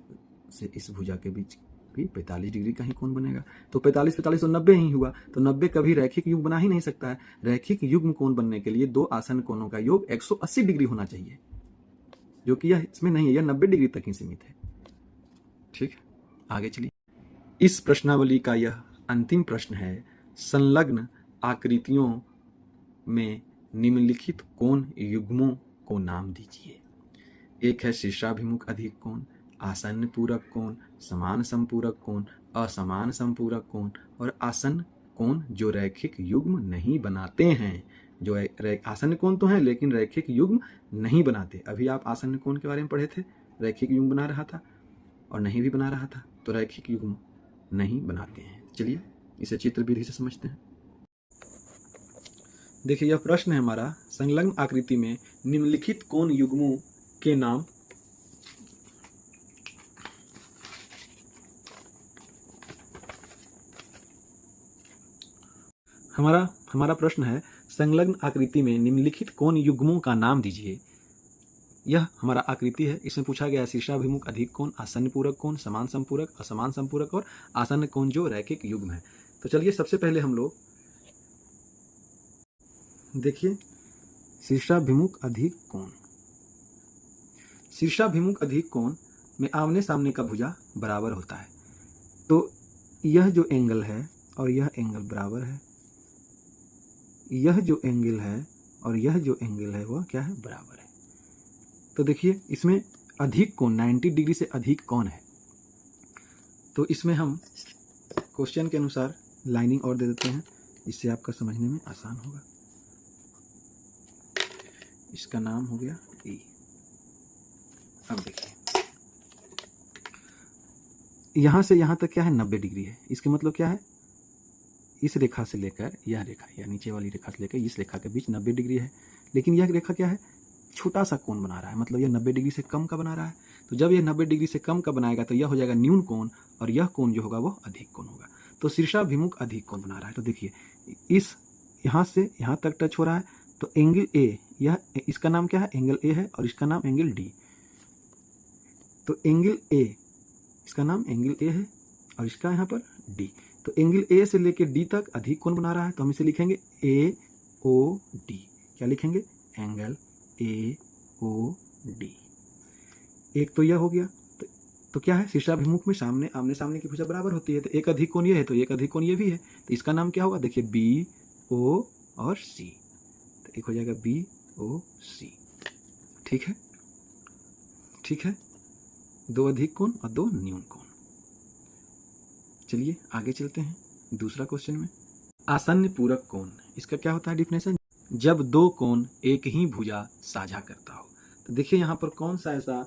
से इस भुजा के बीच भी 45 डिग्री का ही कोण बनेगा। तो 45 45 तो 90 ही हुआ। तो 90 कभी रैखिक युग्म बना ही नहीं सकता है। रैखिक युग्म कोण बनने के लिए दो आसन्न कोणों का योग 180 डिग्री होना चाहिए, जो कि यह इसमें नहीं है, यह 90 डिग्री तक ही सीमित है। ठीक, आगे चलिए। इस प्रश्नावली का यह अंतिम प्रश्न है, संलग्न आकृतियों में निम्नलिखित कोण युग्मों को नाम दीजिए। एक है शीर्षाभिमुख अधिक कोण, आसन्न पूरक कोण, समान संपूरक कोण, असमान संपूरक कोण और आसन्न कोण जो रैखिक युग्म नहीं बनाते हैं। जो आसन्न कोण तो हैं लेकिन रैखिक युग्म नहीं बनाते। अभी आप आसन्न कोण के बारे में पढ़े थे, रैखिक युग्म बना रहा था और नहीं भी बना रहा था, तो रैखिक युग्म नहीं बनाते हैं। चलिए, इसे चित्र विधि से समझते हैं। देखिए, यह प्रश्न है हमारा, संलग्न आकृति में निम्नलिखित कोण युग्मों के नाम। हमारा प्रश्न है, संलग्न आकृति में निम्नलिखित कोण युग्मों का नाम दीजिए। यह हमारा आकृति है, इसमें पूछा गया शीर्षाभिमुख अधिक कोण, आसन्न पूरक कोण, समान संपूरक, असमान संपूरक और आसन्न कोण जो रैखिक युग्म है। तो चलिए, सबसे पहले हम लोग देखिए शीर्षाभिमुख अधिक कोण। शीर्षाभिमुख अधिक कोण में आमने सामने का भुजा बराबर होता है। तो यह जो एंगल है और यह एंगल बराबर है, यह जो एंगल है और यह जो एंगल है वह क्या है, बराबर है। तो देखिए, इसमें अधिक कोण 90 डिग्री से अधिक कौन है। तो इसमें हम क्वेश्चन के अनुसार लाइनिंग और दे देते हैं, इससे आपका समझने में आसान होगा। इसका नाम हो गया E। अब देखिए यहाँ से यहाँ तक क्या है 90 डिग्री है। इसके मतलब क्या है, इस रेखा से लेकर यह रेखा या नीचे वाली रेखा से लेकर इस रेखा के बीच 90 डिग्री है। लेकिन यह रेखा क्या है, छोटा सा कोण बना रहा है, मतलब यह 90 डिग्री से कम का बना रहा है। तो जब यह 90 डिग्री से कम का बनाएगा तो यह हो जाएगा न्यून कोण और यह कोण जो होगा वो अधिक कोण होगा। तो शीर्षाभिमुख अधिक कोण बना रहा है। तो देखिए इस यहाँ से यहाँ तक टच हो रहा है, तो एंगल ए, यह इसका नाम क्या है, एंगल ए है और इसका नाम एंगल डी। तो एंगल ए, इसका नाम एंगल ए है और इसका यहाँ पर डी। तो एंगल ए से लेकर डी तक अधिक कोण बना रहा है, तो हम इसे लिखेंगे ए ओ डी। क्या लिखेंगे, एंगल ए ओ डी। एक तो यह हो गया। तो क्या है, शीर्षाभिमुख में सामने आमने सामने की भुजा बराबर होती है, तो एक अधिक कोण ये है तो एक अधिक कोण ये भी है, तो इसका नाम क्या होगा, देखिए बी ओ और सी। तो एक हो जाएगा बी ओ सी। ठीक है, ठीक है, दो अधिक कोण और दो न्यून कोण। चलिए आगे चलते हैं दूसरा क्वेश्चन में। आसन्न पूरक कोण, इसका क्या होता है डिफिनेशन, जब दो कोण एक ही भुजा साझा करता हो। तो देखिए यहाँ पर कौन सा ऐसा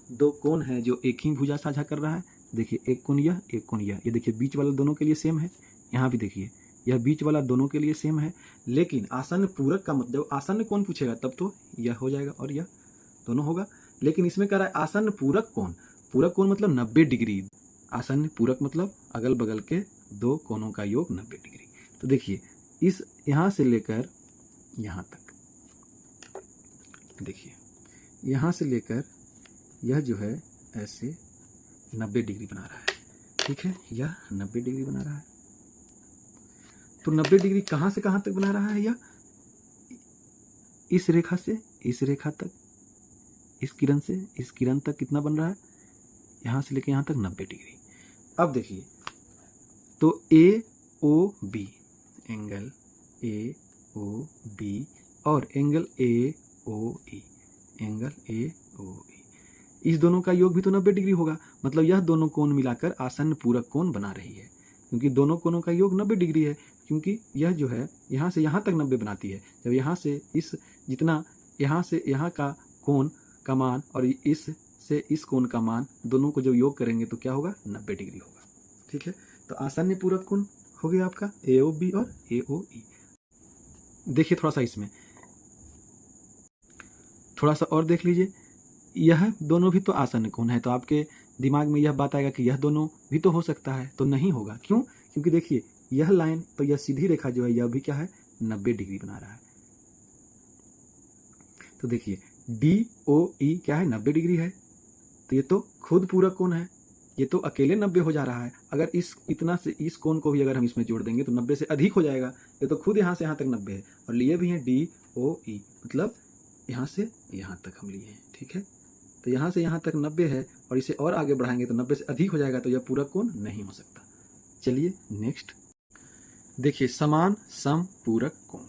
दो कोण है जो एक ही भुजा साझा कर रहा है। देखिए एक कोण यह, एक कोण यह, ये देखिए बीच वाला दोनों के लिए सेम है। यहाँ भी देखिए यह बीच वाला दोनों के लिए सेम है। लेकिन आसन्न पूरक का मतलब आसन्न कोण पूछेगा तब तो यह हो जाएगा और यह दोनों होगा। लेकिन इसमें कह रहा है आसन्न पूरक कोण। पूरक कोण मतलब 90 डिग्री। आसन्न पूरक मतलब अगल बगल के दो कोणों का योग 90 डिग्री। तो देखिए इस यहाँ से लेकर यहाँ तक, देखिए यहाँ से लेकर यह जो है ऐसे 90 डिग्री बना रहा है। ठीक है, यह 90 डिग्री बना रहा है। तो 90 डिग्री कहाँ से कहाँ तक बना रहा है, यह इस रेखा से इस रेखा तक, इस किरण से इस किरण तक कितना बन रहा है, यहाँ से लेकर यहाँ तक 90 डिग्री। अब देखिए तो A O B, angle A O B और angle A O E, angle A O E, इस दोनों का योग भी तो 90 डिग्री होगा। मतलब यह दोनों कोण मिलाकर आसन्न पूरक कोण बना रही है, क्योंकि दोनों कोणों का योग 90 डिग्री है। क्योंकि यह जो है यहाँ से यहाँ तक 90 बनाती है। जब यहाँ से इस जितना यहाँ से यहाँ का कोण का मान और इस से इस कोण का मान दोनों को जब योग करेंगे तो क्या होगा, 90 डिग्री होगा। ठीक है, तो आसन्न पूरक कोण हो गया आपका ए ओ बी और ए ओ ई। देखिए थोड़ा सा इसमें थोड़ा सा और देख लीजिए, यह दोनों भी तो आसन्न कोण है। तो आपके दिमाग में यह बात आएगा कि यह दोनों भी तो हो सकता है, तो नहीं होगा। क्यों, क्योंकि देखिए यह लाइन तो यह सीधी रेखा जो है यह भी क्या है 90 डिग्री बना रहा है। तो देखिए डी ओ ई क्या है 90 डिग्री है, तो ये तो खुद पूरक कोण है, ये तो अकेले 90 हो जा रहा है। अगर इस इतना से इस कोण को भी अगर हम इसमें जोड़ देंगे तो 90 से अधिक हो जाएगा। ये तो खुद यहाँ से यहाँ तक 90 है और लिए भी हैं डी ओ ई, मतलब यहाँ से यहाँ तक हम लिए हैं। ठीक है, तो यहाँ से यहाँ तक 90 है और इसे और आगे बढ़ाएंगे तो 90 से अधिक हो जाएगा, तो यह पूरक कोण नहीं हो सकता। चलिए नेक्स्ट देखिए, समान समपूरक कोण।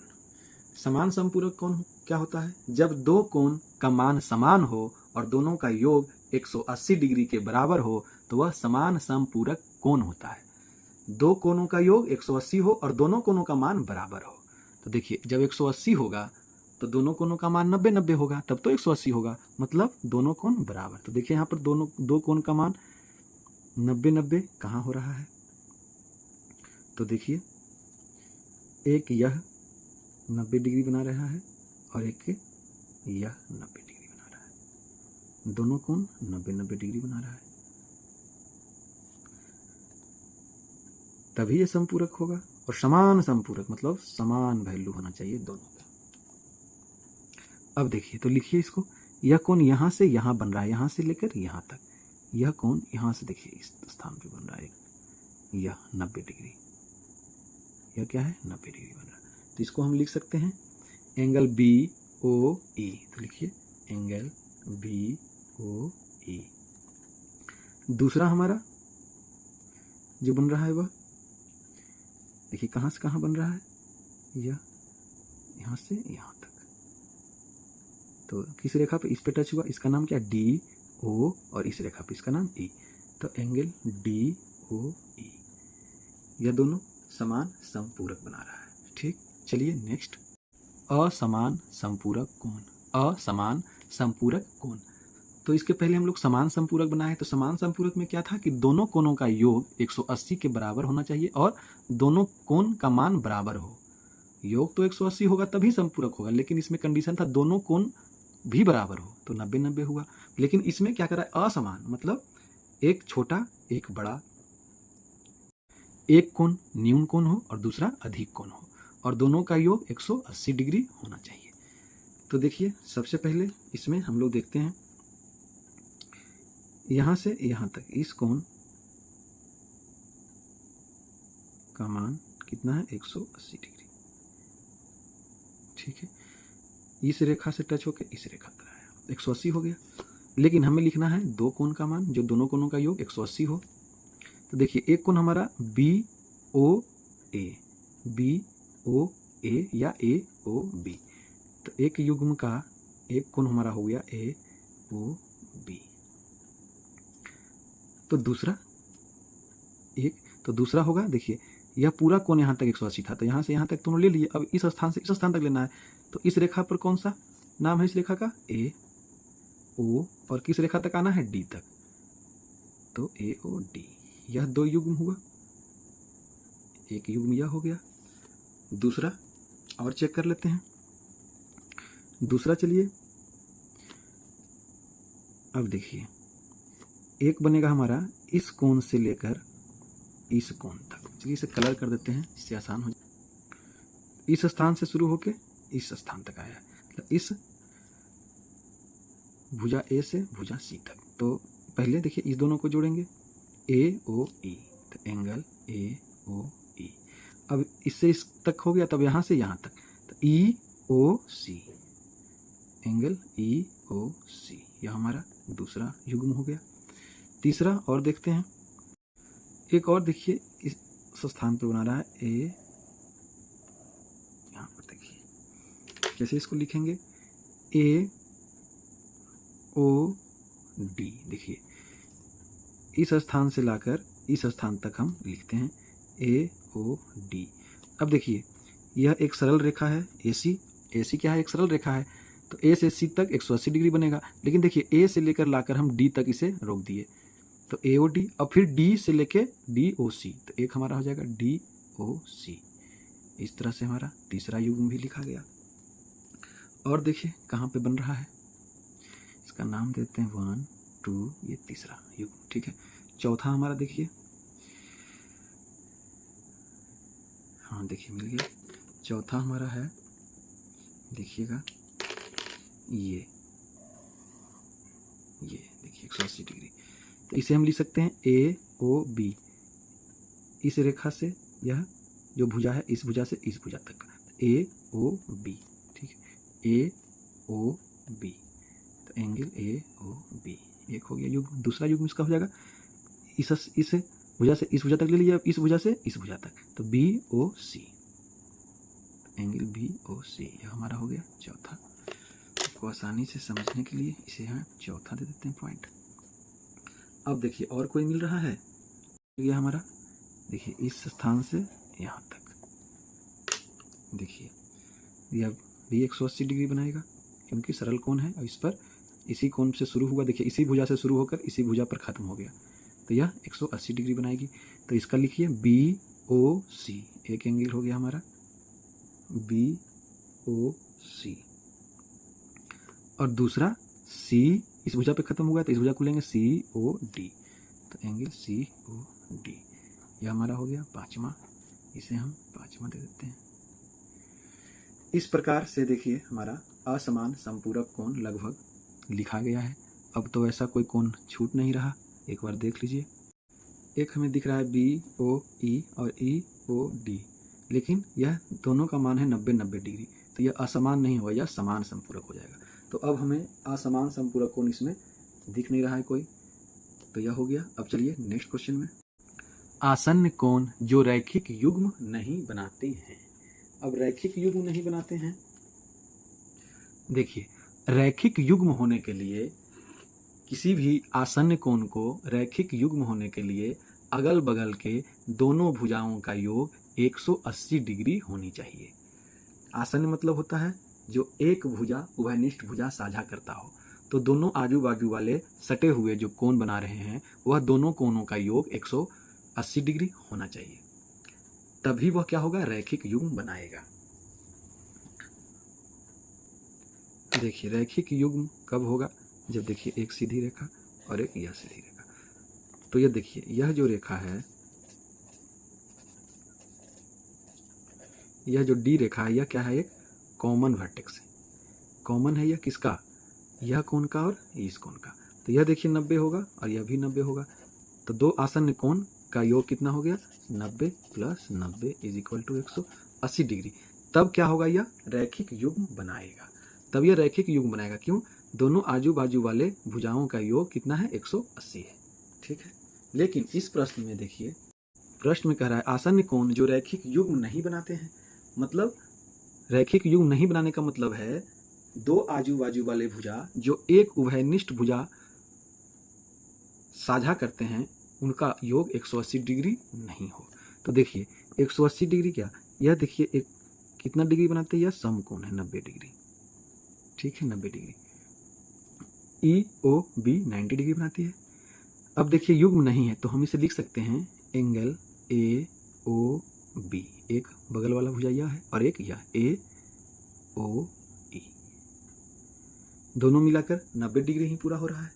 समान समपूरक कोण क्या होता है, जब दो कोण का मान समान हो और दोनों का योग 180 डिग्री के बराबर हो तो वह समान समपूरक कोण होता है। दो कोणों का योग 180 हो और दोनों कोणों का मान बराबर हो। तो देखिए जब 180 होगा तो दोनों कोणों का मान 90-90 होगा, तब तो 180 होगा, मतलब दोनों कोण बराबर। तो देखिए यहाँ पर दोनों दो कोण का मान 90-90 कहाँ हो रहा है, तो देखिए एक यह 90 डिग्री बना रहा है और एक यह 90 डिग्री बना रहा है। दोनों कोण 90-90 डिग्री बना रहा है, तभी यह संपूरक होगा। और समान संपूरक मतलब समान वैल्यू होना चाहिए दोनों का। अब देखिए तो लिखिए इसको, यह कोण यहाँ से यहाँ बन रहा है, यहाँ से लेकर यहाँ तक। यह कोण यहाँ से देखिए इस स्थान पे बन रहा है, यह 90 डिग्री, यह क्या है 90 डिग्री बन रहा है। तो इसको हम लिख सकते हैं एंगल बी ओ ई। तो लिखिए एंगल बी ओ ई। दूसरा हमारा जो बन रहा है वह देखिए कहाँ से कहाँ बन रहा है, यह यहाँ से यहाँ तक। तो किस रेखा पे इस पे टच हुआ, इसका नाम क्या डी ओ और इस रेखा पे इसका नाम ई, तो एंगल डी ओ ई, यह दोनों समान समपूरक बना रहा है। ठीक, चलिए नेक्स्ट, असमान समपूरक कोण। असमान समपूरक कोण, तो इसके पहले हम लोग समान समपूरक बनाए। तो समान समपूरक में क्या था कि दोनों कोणों का योग 180 के बराबर होना चाहिए और दोनों कोण का मान बराबर हो। योग तो 180 होगा तभी समपूरक होगा, लेकिन इसमें कंडीशन था दोनों कोण भी बराबर हो, तो 90-90 हुआ। लेकिन इसमें क्या करा, असमान, मतलब एक छोटा एक बड़ा, एक कोण न्यून कोण हो और दूसरा अधिक कोण हो, और दोनों का योग 180 डिग्री होना चाहिए। तो देखिए सबसे पहले इसमें हम लोग देखते हैं, यहां से यहां तक इस कोण का मान कितना है, 180 डिग्री। ठीक है, इस रेखा से टच होकर इस रेखा तक आया, 180 हो गया। लेकिन हमें लिखना है दो कोण का मान, जो दोनों कोणों का योग 180 हो। तो देखिए एक कोण हमारा बी ओ ए, बी ओ ए या ए ओ बी, तो एक युग्म का एक कोण हमारा हो गया ए ओ बी। तो दूसरा एक, तो दूसरा होगा, देखिए यह पूरा कोण यहाँ तक 180 था, तो यहाँ से यहाँ तक तुम ले लिए। अब इस स्थान से इस स्थान तक लेना है, तो इस रेखा पर कौन सा नाम है इस रेखा का, ए ओ, और किस रेखा तक आना है, डी तक, तो ए ओ डी, यह दो युग्म हुआ, एक युग्म यह हो गया। दूसरा और चेक कर लेते हैं, दूसरा चलिए, अब देखिए एक बनेगा हमारा इस कोण से लेकर इस कोण तक। चलिए इसे कलर कर देते हैं, इससे आसान हो जाए। इस स्थान से शुरू होके इस स्थान तक आया, मतलब इस भुजा ए से भुजा सी तक। तो पहले देखिए इस दोनों को जोड़ेंगे, ए ओ ई, तो एंगल ए ओ ई। अब इससे इस तक हो गया, तब यहाँ से यहाँ तक, तो ई ओ सी, एंगल ई ओ सी, यह हमारा दूसरा युग्म हो गया। तीसरा और देखते हैं, एक और देखिए इस स्थान पर बना रहा है ए, यहाँ पर देखिए कैसे इसको लिखेंगे, ए ओ डी। देखिए इस स्थान से लाकर इस स्थान तक हम लिखते हैं ए ओ डी। अब देखिए यह एक सरल रेखा है, एसी, एसी क्या है, एक सरल रेखा है, तो ए से सी तक 180 डिग्री बनेगा। लेकिन देखिए ए से लेकर लाकर हम डी तक इसे रोक दिए, तो ए ओ डी, और फिर डी से लेके डी ओ सी, तो एक हमारा हो जाएगा डी ओ सी। इस तरह से हमारा तीसरा युग्म भी लिखा गया। और देखिए कहाँ पे बन रहा है, इसका नाम देते हैं 1 2, ये तीसरा युग्म। ठीक है, चौथा हमारा देखिए, हाँ देखिए मिल गया। चौथा हमारा है, देखिएगा ये देखिए 180 डिग्री, तो इसे हम लिख सकते हैं ए ओ बी। इस रेखा से यह जो भुजा है, इस भुजा से इस भुजा तक, ए ओ बी। ठीक है, ए ओ बी, तो एंगल ए ओ बी, एक हो गया युग्म। दूसरा युग्म इसका हो जाएगा, इस भुजा से इस भुजा तक ले लीजिए, इस भुजा से इस भुजा तक, तो बी ओ सी, एंगल बी ओ सी, यह हमारा हो गया चौथा। आपको आसानी से समझने के लिए इसे हम चौथा दे देते हैं पॉइंट। अब देखिए और कोई मिल रहा है, यह हमारा देखिए इस स्थान से यहाँ तक, देखिए यह भी 180 डिग्री बनाएगा, क्योंकि सरल कोण है और इस पर इसी कोण से शुरू हुआ। देखिए इसी भुजा से शुरू होकर इसी भुजा पर खत्म हो गया, तो यह 180 डिग्री बनाएगी। तो इसका लिखिए बी ओ सी, एक एंगल हो गया हमारा बी ओ सी, और दूसरा सी इस भुजा पे खत्म हुआ, तो इस भुजा को लेंगे सी ओ डी, तो एंगल सी ओ डी, यह हमारा हो गया पांचवा। इसे हम पांचवा दे देते हैं। इस प्रकार से देखिए हमारा असमान समपूरक कोण लगभग लिखा गया है। अब तो ऐसा कोई कोण छूट नहीं रहा, एक बार देख लीजिए। एक हमें दिख रहा है बी ओ ई और ई ओ डी, लेकिन यह दोनों का मान है 90-90 डिग्री, तो यह असमान नहीं होगा, यह समान समपूरक हो जाएगा। तो अब हमें असमान समपूरक कोण इसमें दिख नहीं रहा है कोई, तो यह हो गया। अब चलिए नेक्स्ट क्वेश्चन में, आसन्न कोण जो रैखिक युग्म नहीं बनाते हैं। अब रैखिक युग्म नहीं बनाते हैं, देखिए रैखिक युग्म होने के लिए किसी भी आसन्न कोण को रैखिक युग्म होने के लिए अगल बगल के दोनों भुजाओं का योग 180 डिग्री होनी चाहिए। आसन्न मतलब होता है जो एक भुजा उभयनिष्ठ भुजा साझा करता हो। तो दोनों आजू बाजू वाले सटे हुए जो कोण बना रहे हैं वह दोनों कोणों का योग 180 डिग्री होना चाहिए, तभी वह क्या होगा, रैखिक युग्म बनाएगा। देखिए रैखिक युग्म कब होगा, जब देखिए एक सीधी रेखा और एक यह सीधी रेखा। तो यह देखिए यह जो रेखा है, यह जो डी रेखा है, यह क्या है, एक कॉमन वर्टेक्स है। कॉमन है यह किसका, यह कोण का और इस कोण का। तो यह देखिए 90 होगा और यह भी 90 होगा। तो दो आसन्न कोण का योग कितना हो गया, 90 + 90 = 180 डिग्री। तब क्या होगा, यह रैखिक युग्म बनाएगा। तब यह रैखिक युग्म बनाएगा, क्यों, दोनों आजू बाजू वाले भुजाओं का योग कितना है, 180 है। ठीक है। लेकिन इस प्रश्न में देखिए, प्रश्न में कह रहा है आसन्न कोण जो रैखिक युग्म नहीं बनाते हैं। मतलब रैखिक युग्म नहीं बनाने का मतलब है दो आजू बाजू वाले भुजा जो एक उभयनिष्ठ भुजा साझा करते हैं उनका योग 180 डिग्री नहीं हो। तो देखिए 180 डिग्री क्या, यह देखिए एक कितना डिग्री बनाते हैं, यह समकोण है 90 डिग्री। ठीक है, 90 डिग्री। EOB 90 डिग्री बनाती है। अब देखिए युग्म नहीं है तो हम इसे लिख सकते हैं एंगल AOB। एक बगल वाला भुजा यह है और एक यह AOE। दोनों मिलाकर 90 डिग्री ही पूरा हो रहा है,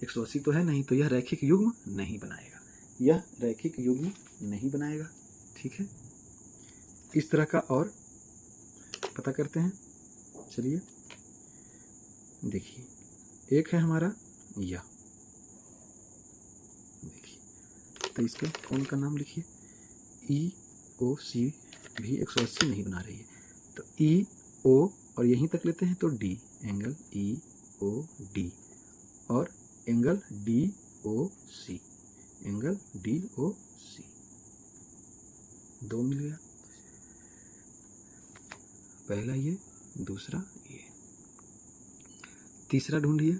180 तो है नहीं। तो यह रैखिक युग्म नहीं बनाएगा, यह रैखिक युग्म नहीं बनाएगा। ठीक है, इस तरह का और पता करते हैं। चलिए देखिए एक है हमारा यह, देखिए तो इसके कोण का नाम लिखिए, EOC भी 180 नहीं बना रही है। तो EO और यहीं तक लेते हैं तो D, एंगल EOD और एंगल DOC, एंगल DOC। दो मिल गया, पहला ये, दूसरा ये। तीसरा ढूंढिए,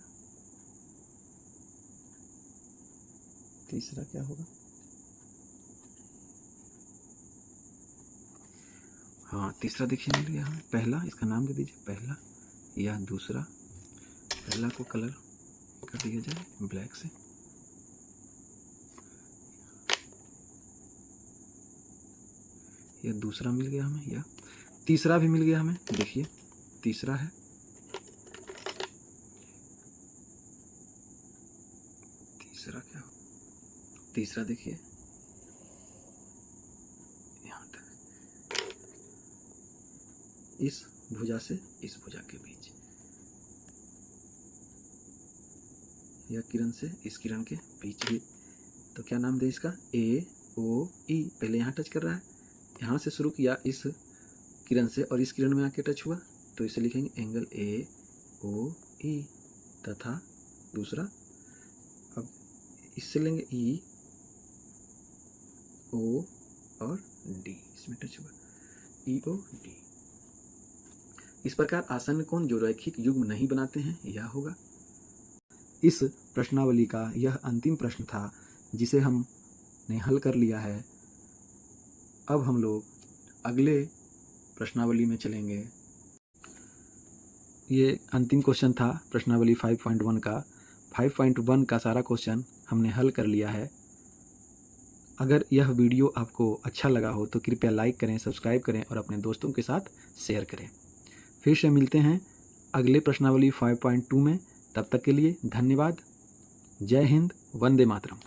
तीसरा क्या होगा, हाँ तीसरा देखिए मिल गया हमें। पहला, इसका नाम दे दीजिए पहला, या दूसरा। पहला को कलर कर दिया जाए ब्लैक से, यह दूसरा मिल गया हमें, या तीसरा भी मिल गया हमें। देखिए तीसरा है, तीसरा क्या हो, तीसरा देखिए यहां तक, इस भुजा से इस भुजा के बीच, यह किरण से इस किरण के बीच भी। तो क्या नाम दे इसका, AOE। पहले यहाँ टच कर रहा है, यहाँ से शुरू किया इस किरण से और इस किरण में आके टच हुआ, तो इसे लिखेंगे एंगल AOE। तथा दूसरा, अब इससे लेंगे EO और D, इसमें टच हुआ EOD। इस प्रकार आसन्न कोण जो रैखिक युग्म नहीं बनाते हैं यह होगा। इस प्रश्नावली का यह अंतिम प्रश्न था जिसे हमने हल कर लिया है। अब हम लोग अगले प्रश्नावली में चलेंगे। ये अंतिम क्वेश्चन था प्रश्नावली 5.1 का। 5.1 का सारा क्वेश्चन हमने हल कर लिया है। अगर यह वीडियो आपको अच्छा लगा हो तो कृपया लाइक करें, सब्सक्राइब करें और अपने दोस्तों के साथ शेयर करें। फिर से मिलते हैं अगले प्रश्नावली 5.2 में। तब तक के लिए धन्यवाद। जय हिंद, वंदे मातरम।